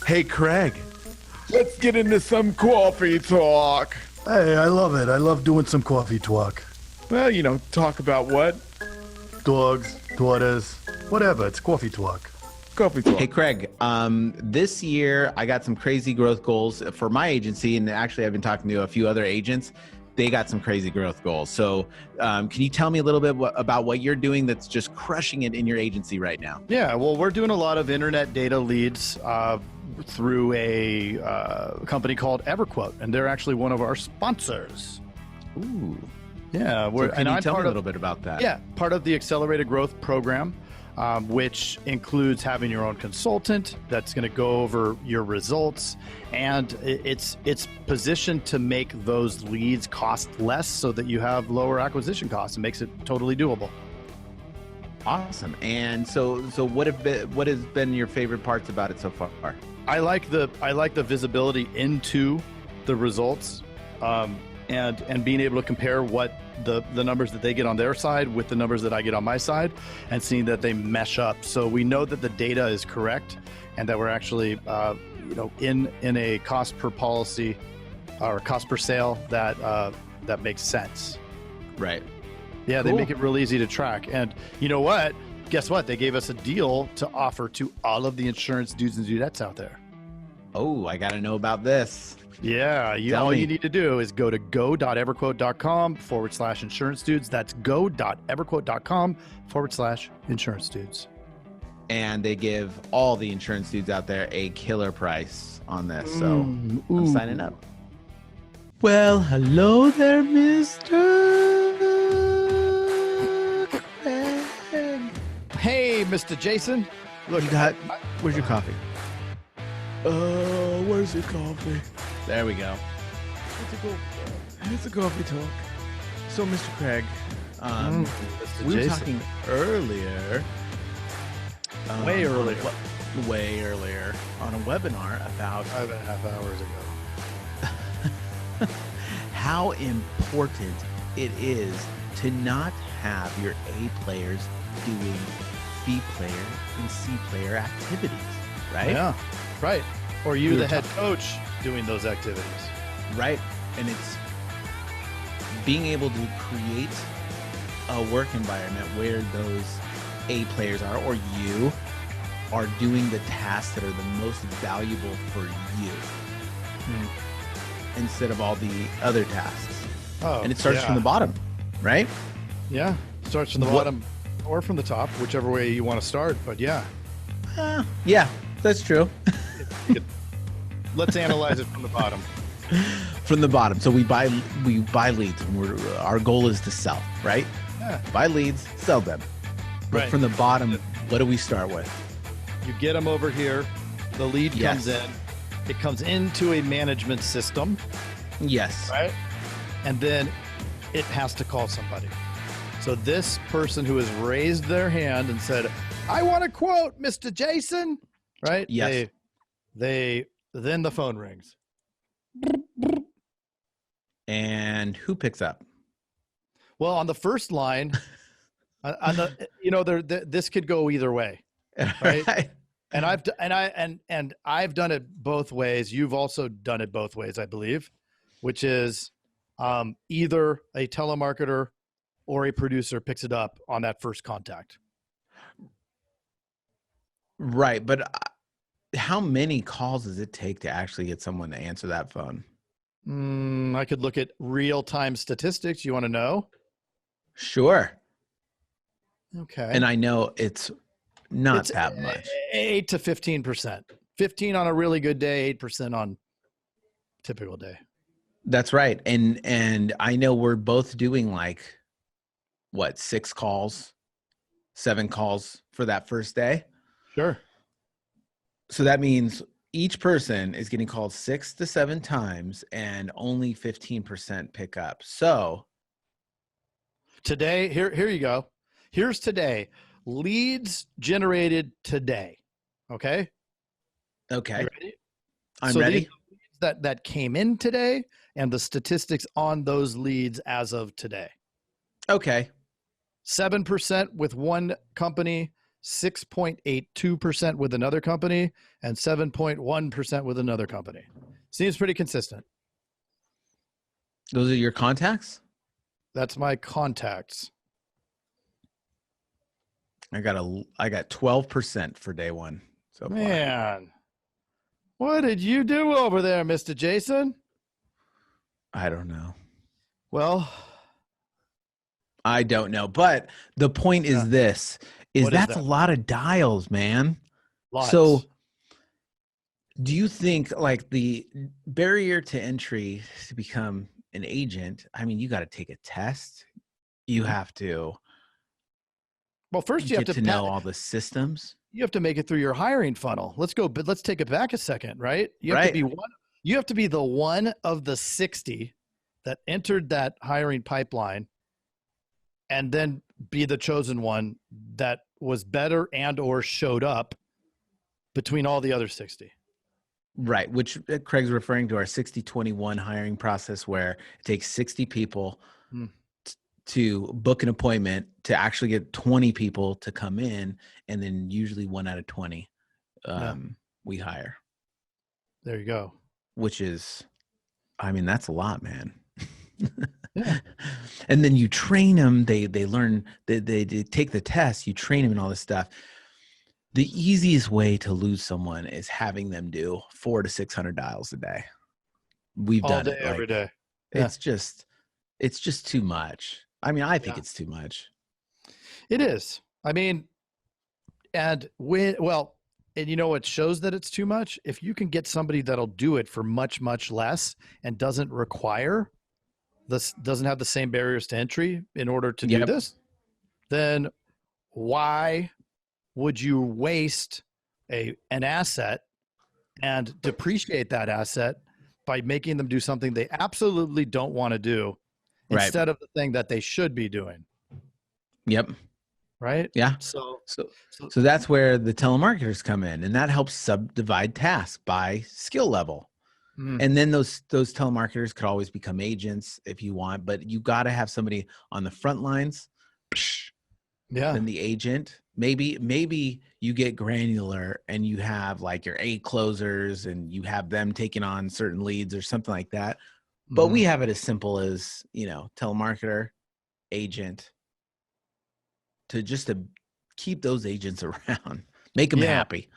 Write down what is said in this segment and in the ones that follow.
Hey, Craig, let's get into some coffee talk. Hey, I love it. I love doing some coffee talk. Well, talk about what? Dogs, daughters, whatever. It's coffee talk. Coffee talk. Hey, Craig, this year I got some crazy growth goals for my agency, and actually I've been talking to a few other agents. They got some crazy growth goals. So can you tell me a little bit about what you're doing that's just crushing it in your agency right now? Yeah, well, we're doing a lot of internet data leads through a company called EverQuote, and they're actually one of our sponsors. Ooh. Yeah. So can you tell me a little bit about that? Yeah, part of the Accelerated Growth Program, which includes having your own consultant that's going to go over your results, and it's positioned to make those leads cost less so that you have lower acquisition costs. It makes it totally doable. Awesome. And so what has been your favorite parts about it so far? I like the visibility into the results, and being able to compare what the numbers that they get on their side with the numbers that I get on my side, and seeing that they mesh up. So we know that the data is correct, and that we're actually in a cost per policy or cost per sale that makes sense. Right. Yeah, Cool. They make it real easy to track. And you know what? Guess what? They gave us a deal to offer to all of the insurance dudes and dudettes out there. Oh, I got to know about this. Yeah, all you need to do is go to go.everquote.com/insurance dudes. That's go.everquote.com/insurance dudes. And they give all the insurance dudes out there a killer price on this. So I'm signing up. Well, hello there, Mr. Craig. Hey, Mr. Jason. Look, Where's your coffee? Where's your coffee? There we go. It's a coffee talk. So, Mr. Craig, Mr. we were Jason. talking earlier. Way earlier. Way earlier on a webinar about 5.5 hours ago. how important it is to not have your A players doing B player and C player activities, right? Yeah, right. Or you, We were the head coach, doing those activities. Right. And it's being able to create a work environment where those A players are, or you are doing the tasks that are the most valuable for you instead of all the other tasks. Oh, And it starts yeah. from the bottom, right? Yeah, starts from the bottom or from the top, whichever way you want to start. But yeah, Yeah, that's true. let's analyze it from the bottom. From the bottom. So we buy leads, and our goal is to sell, right? Yeah. Buy leads, sell them. But Right. from the bottom, what do we start with? You get them over here. The lead Yes. comes in. It comes into a management system, Yes. right? And then it has to call somebody. So this person who has raised their hand and said, "I want to quote Mr. Jason," right? Yes. Then the phone rings. And who picks up? Well, on the first line, this could go either way. Right. And I've done it both ways. You've also done it both ways, I believe, which is either a telemarketer or a producer picks it up on that first contact. Right. But how many calls does it take to actually get someone to answer that phone? I could look at real-time statistics. You want to know? Sure. Okay. And I know it's not It's that much. 8 to 15%. 15 on a really good day, 8% on typical day. That's right. And I know we're both doing like, what, 6 calls, 7 calls for that first day. Sure. So that means each person is getting called 6 to 7 times and only 15% pick up. So Today, here you go. Here's today. Leads generated today. Okay. okay, You ready? I'm So ready. these are leads that came in today, and the statistics on those leads as of today. Okay. 7% with one company, 6.82% with another company, and 7.1% with another company. Seems pretty consistent. Those are your contacts? That's my contacts. I got 12% for day one so far. Man, what did you do over there, Mr. Jason? I don't know. Well, I don't know. But the point is this, What is that's that? a lot of dials, man. Lots. So do you think like the barrier to entry to become an agent, I mean, you got to take a test. You have to Well, first you have get to to know all the systems. You have to make it through your hiring funnel. Let's go, but let's take it back a second, right? You have to be one. You have to be the one of the 60 that entered that hiring pipeline, and then be the chosen one that was better and or showed up between all the other 60. Right, which Craig's referring to our 60-21 hiring process, where it takes 60 people to book an appointment to actually get 20 people to come in, and then usually 1 out of 20 we hire. There you go. Which is, I mean, that's a lot, man. Yeah. And then you train them. They learn. They take the test. You train them and all this stuff. The easiest way to lose someone is having them do 400 to 600 dials a day. We've All done day, it every day. Yeah. It's just too much. I mean, I think it's too much. It is. I mean, and you know what shows that it's too much? If you can get somebody that'll do it for much, much less and doesn't have the same barriers to entry in order to do this, then why would you waste an asset and depreciate that asset by making them do something they absolutely don't want to do instead of the thing that they should be doing? Yep. Right? Yeah. So that's where the telemarketers come in, and that helps subdivide tasks by skill level. And then those telemarketers could always become agents if you want, but you got to have somebody on the front lines. Then the agent, maybe you get granular and you have like your 8 closers and you have them taking on certain leads or something like that. But we have it as simple as, telemarketer, agent, to keep those agents around, make them happy.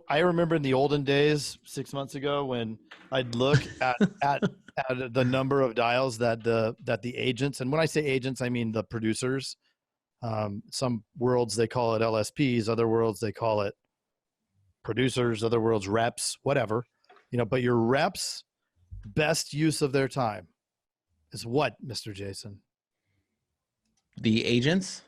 I remember in the olden days, 6 months ago, when I'd look at the number of dials that the agents, and when I say agents, I mean the producers. Some worlds they call it LSPs, other worlds they call it producers, other worlds reps, whatever. But your reps' best use of their time is what, Mr. Jason? The agents?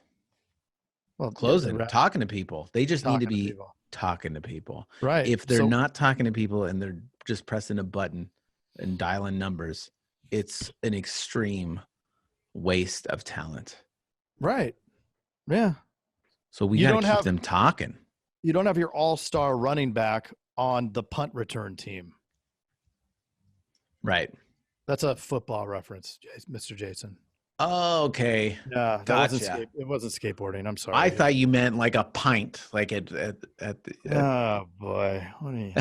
Well, closing, talking to people. They just need to be talking to people. Right. If they're not talking to people and they're just pressing a button and dialing numbers, it's an extreme waste of talent. Right. Yeah. So we got to keep them talking. You don't have your all-star running back on the punt return team. Right. That's a football reference, Mr. Jason. Oh, okay. Yeah, gotcha. It wasn't skateboarding. I'm sorry. I thought you meant like a pint, like at the. Oh boy, what are you?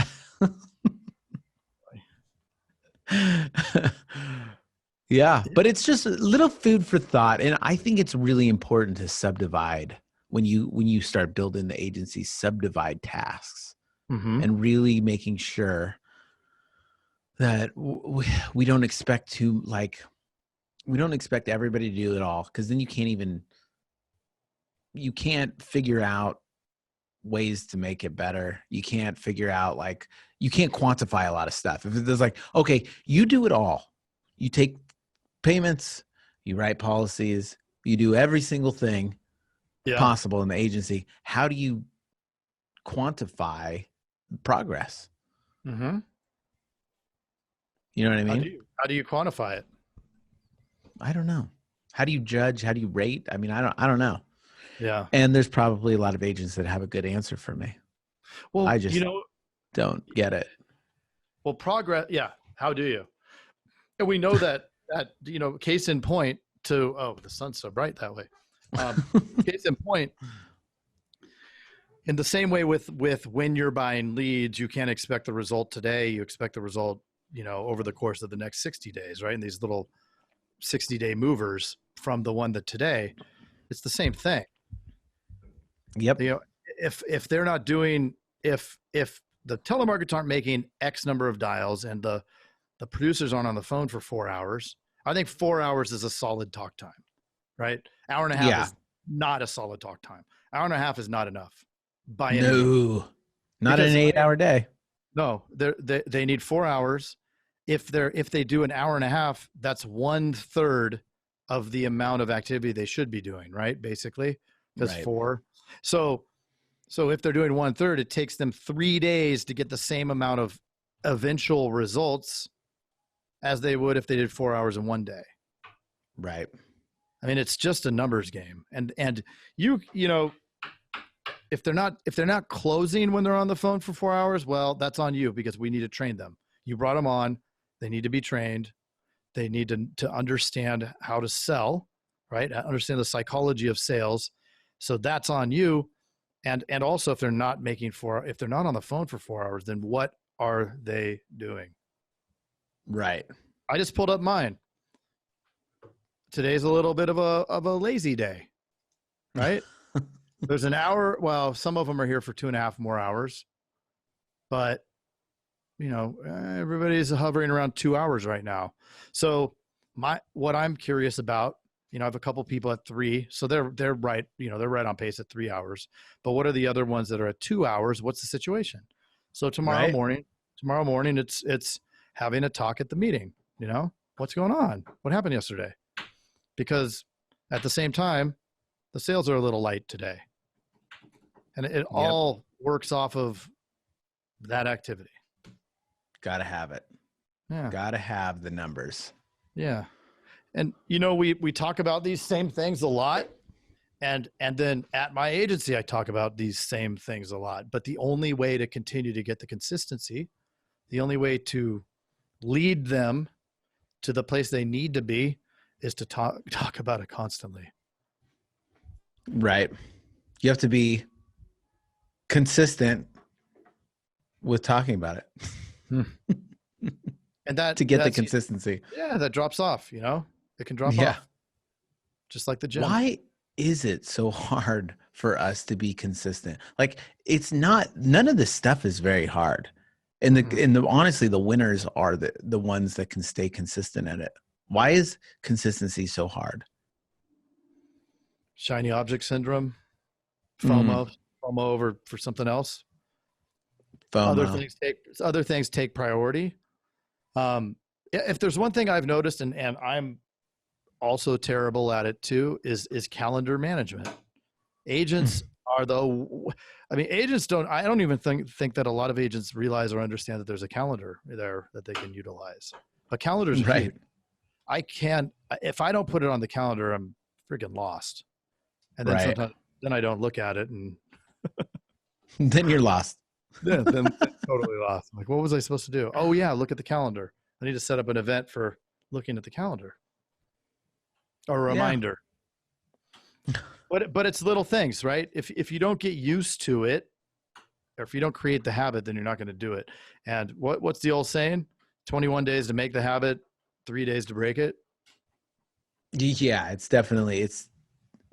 Yeah, but it's just a little food for thought, and I think it's really important to subdivide when you start building the agency. Subdivide tasks and really making sure that we don't expect we don't expect everybody to do it all, because then you can't figure out ways to make it better. You can't figure out, you can't quantify a lot of stuff. If there's okay, you do it all. You take payments, you write policies, you do every single thing possible in the agency. How do you quantify progress? You know what I mean? How do you quantify it? I don't know. How do you judge? How do you rate? I mean, I don't know. Yeah. And there's probably a lot of agents that have a good answer for me. Well, I just don't get it. Well, progress. Yeah. How do you? And we know that case in point the sun's so bright that way. Case in point, in the same way with when you're buying leads, you can't expect the result today. You expect the result, over the course of the next 60 days, right? And these little 60-day movers from the one that today, it's the same thing. Yep. If they're not doing, if the telemarketers aren't making X number of dials and the producers aren't on the phone for 4 hours, I think 4 hours is a solid talk time, right? Hour and a half is not a solid talk time. Hour and a half is not enough. Not an 8-hour day. No, they need 4 hours. If they do an hour and a half, that's 1/3 of the amount of activity they should be doing, right? Basically, that's Right. 4. So if they're doing 1/3, it takes them 3 days to get the same amount of eventual results as they would if they did 4 hours in one day. Right. I mean, it's just a numbers game, and you know, if they're not closing when they're on the phone for 4 hours, well, that's on you because we need to train them. You brought them on; they need to be trained. They need to understand how to sell, right? Understand the psychology of sales. So that's on you, and also if they're not if they're not on the phone for 4 hours, then what are they doing? Right. I just pulled up mine. Today's a little bit of a lazy day, right? There's an hour. Well, some of them are here for 2.5 more hours, but everybody's hovering around 2 hours right now. So what I'm curious about, I have a couple people at 3, so they're right. They're right on pace at 3 hours. But what are the other ones that are at 2 hours? What's the situation? So tomorrow morning, it's having a talk at the meeting. What's going on? What happened yesterday? Because at the same time, the sales are a little light today. And it all works off of that activity. Got to have it. Yeah. Got to have the numbers. Yeah. And, we talk about these same things a lot. And then at my agency, I talk about these same things a lot. But the only way to continue to get the consistency, the only way to lead them to the place they need to be is to talk about it constantly. Right. You have to be consistent with talking about it. And that to get the consistency. Yeah, that drops off, it can drop off. Just like the gym. Why is it so hard for us to be consistent? Like none of this stuff is very hard. And honestly, the winners are the ones that can stay consistent at it. Why is consistency so hard? Shiny object syndrome, FOMO over for something else. FOMO. Other things take priority. If there's one thing I've noticed, and I'm also terrible at it too, is calendar management. Agents agents don't. I don't even think that a lot of agents realize or understand that there's a calendar there that they can utilize. A calendar's right. Huge. If I don't put it on the calendar, I'm freaking lost. And then sometimes I don't look at it, and then you're lost. Yeah, then totally lost. I'm like, what was I supposed to do? Oh yeah, look at the calendar. I need to set up an event for looking at the calendar. Or a reminder. But it's little things, right? If you don't get used to it, or if you don't create the habit, then you're not going to do it. And what's the old saying? 21 days to make the habit, 3 days to break it. Yeah, it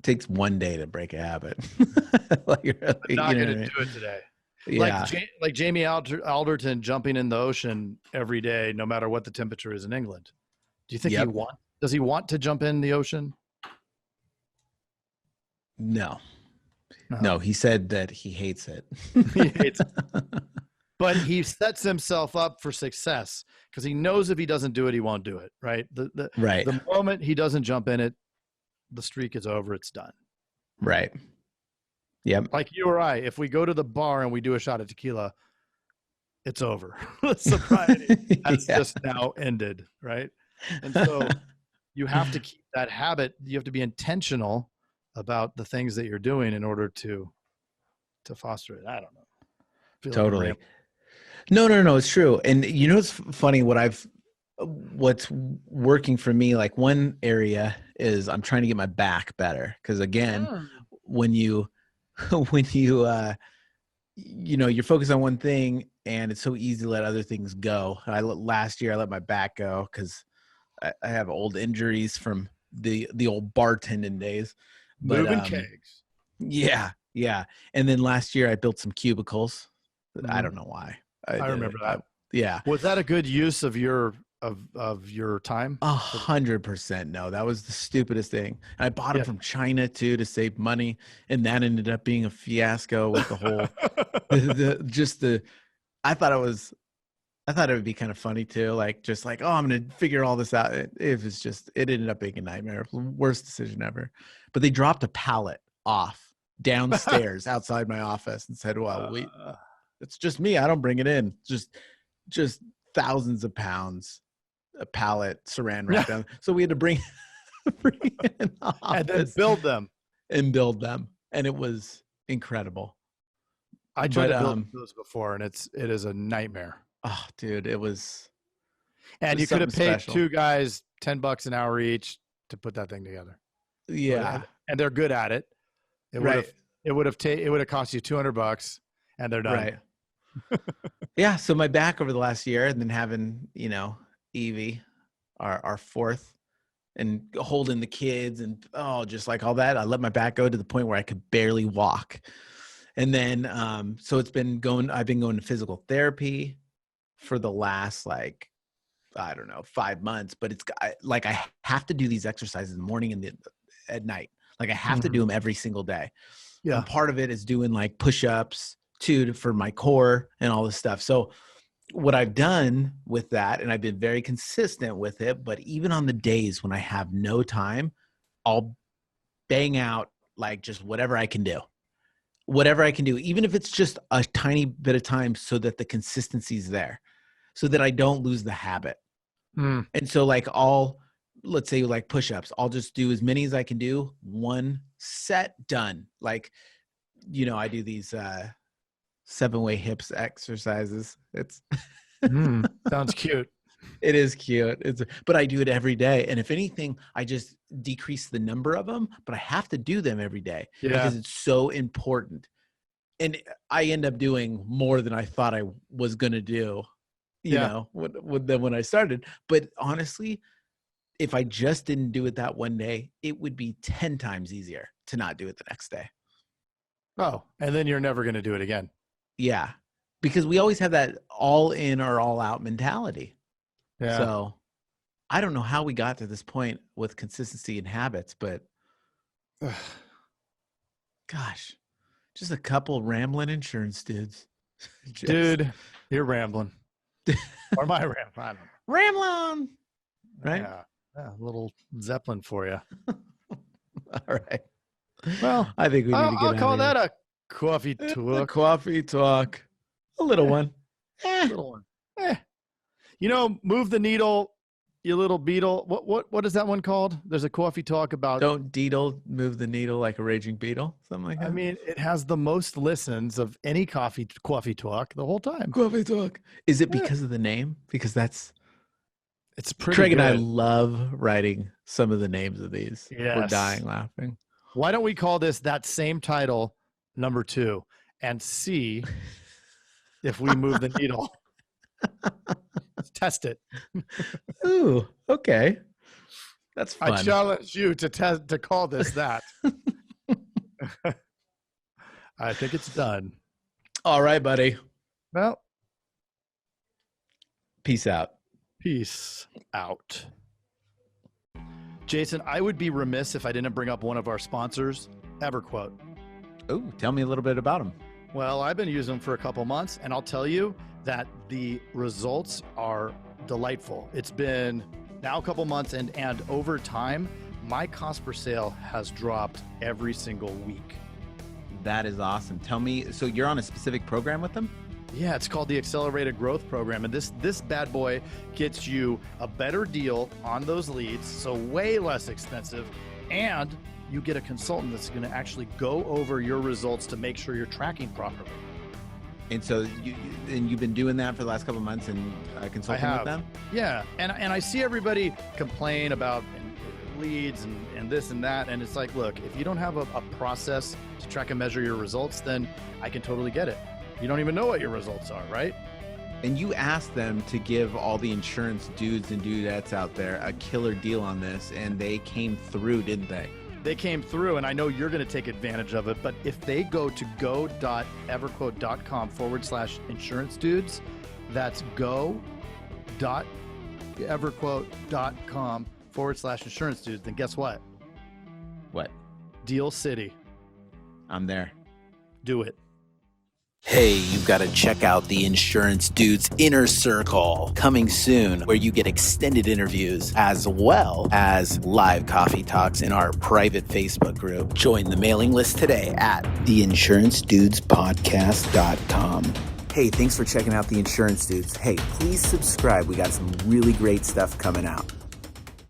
takes 1 day to break a habit. I'm not going to do it today. Yeah. Like Jamie Alderton jumping in the ocean every day, no matter what the temperature is in England. Do you think does he want to jump in the ocean? No, he said that he hates it. He hates it. But he sets himself up for success because he knows if he doesn't do it, he won't do it. Right. The moment he doesn't jump in it, the streak is over. It's done. Right. Yep. Like you or I, if we go to the bar and we do a shot of tequila, it's over. Sobriety has just now ended. Right. And so you have to keep that habit. You have to be intentional about the things that you're doing in order to foster it. I don't know. Totally. No, it's true. And it's funny what's working for me, like one area is I'm trying to get my back better. Cause again, when you you're focused on one thing and it's so easy to let other things go. Last year I let my back go because I have old injuries from the old bartending days. But, Moving kegs. Yeah. And then last year I built some cubicles. I don't know why. I remember that. Yeah. Was that a good use of your time? 100% no. That was the stupidest thing. And I bought them from China too to save money, and that ended up being a fiasco with the whole I thought it would be kind of funny too, like oh, I'm gonna figure all this out. It ended up being a nightmare. Worst decision ever. But they dropped a pallet off downstairs outside my office and said, well, it's just me, I don't bring it in. Just thousands of pounds, a pallet saran wrap down. So we had to bring it in the office and then build them. And it was incredible. I tried to build those before, and it is a nightmare. Oh, dude, it was. And you could have paid two guys $10 an hour each to put that thing together. Yeah, and they're good at it. It would have cost you $200, and they're done. Right. Yeah. So my back over the last year, and then having Evie, our fourth, and holding the kids, and just like all that, I let my back go to the point where I could barely walk. And then, so I've been going to physical therapy for the last, 5 months, but I have to do these exercises in the morning and at night. Like I have to do them every single day. Yeah. And part of it is doing like push-ups too, for my core and all this stuff. So what I've done with that, and I've been very consistent with it, but even on the days when I have no time, I'll bang out like just whatever I can do, even if it's just a tiny bit of time, so that the consistency is there, so that I don't lose the habit. And so let's say like push-ups, I'll just do as many as I can do. One set, done. Like, I do these 7-way hips exercises. It's sounds cute. It is cute. But I do it every day. And if anything, I just decrease the number of them, but I have to do them every day because it's so important. And I end up doing more than I thought I was going to do, when I started. But honestly, if I just didn't do it that one day, it would be 10 times easier to not do it the next day. Oh, and then you're never going to do it again. Yeah. Because we always have that all in or all out mentality. Yeah. So I don't know how we got to this point with consistency and habits, but gosh, just a couple rambling insurance dudes. Dude, you're rambling. Or am I rambling? Rambling. Right? Yeah. A little Zeppelin for you. All right. Well, I think we need to get I'll call that here. a coffee talk. Coffee talk. A little one. Little one. Move the needle, you little beetle. What is that one called? There's a coffee talk about. Don't deedle, move the needle like a raging beetle. Something like that. I mean, it has the most listens of any coffee talk the whole time. Coffee talk. Is it because of the name? Because it's pretty Craig good. And I love writing some of the names of these. Yes. We're dying laughing. Why don't we call this that same title number 2 and see if we move the needle? Let's test it. Ooh, okay. That's fun. I challenge you to call this that. I think it's done. All right, buddy. Well, peace out. Peace out. Jason, I would be remiss if I didn't bring up one of our sponsors, EverQuote. Oh, tell me a little bit about them. Well, I've been using them for a couple months, and I'll tell you that the results are delightful. It's been now a couple months, and over time, my cost per sale has dropped every single week. That is awesome. Tell me, so you're on a specific program with them? Yeah, it's called the Accelerated Growth Program. And this bad boy gets you a better deal on those leads, so way less expensive. And you get a consultant that's going to actually go over your results to make sure you're tracking properly. And so you've been doing that for the last couple of months and consulting with them? Yeah. And I see everybody complain about leads and this and that. And it's like, look, if you don't have a process to track and measure your results, then I can totally get it. You don't even know what your results are, right? And you asked them to give all the insurance dudes and dudettes out there a killer deal on this, and they came through, didn't they? They came through, and I know you're going to take advantage of it, but if they go to go.everquote.com/insurance dudes, that's go.everquote.com/insurance dudes, then guess what? What? Deal City. I'm there. Do it. Hey, you've got to check out the Insurance Dudes Inner Circle coming soon, where you get extended interviews as well as live coffee talks in our private Facebook group. Join the mailing list today at theinsurancedudespodcast.com. Hey, thanks for checking out the Insurance Dudes. Hey, please subscribe. We got some really great stuff coming out.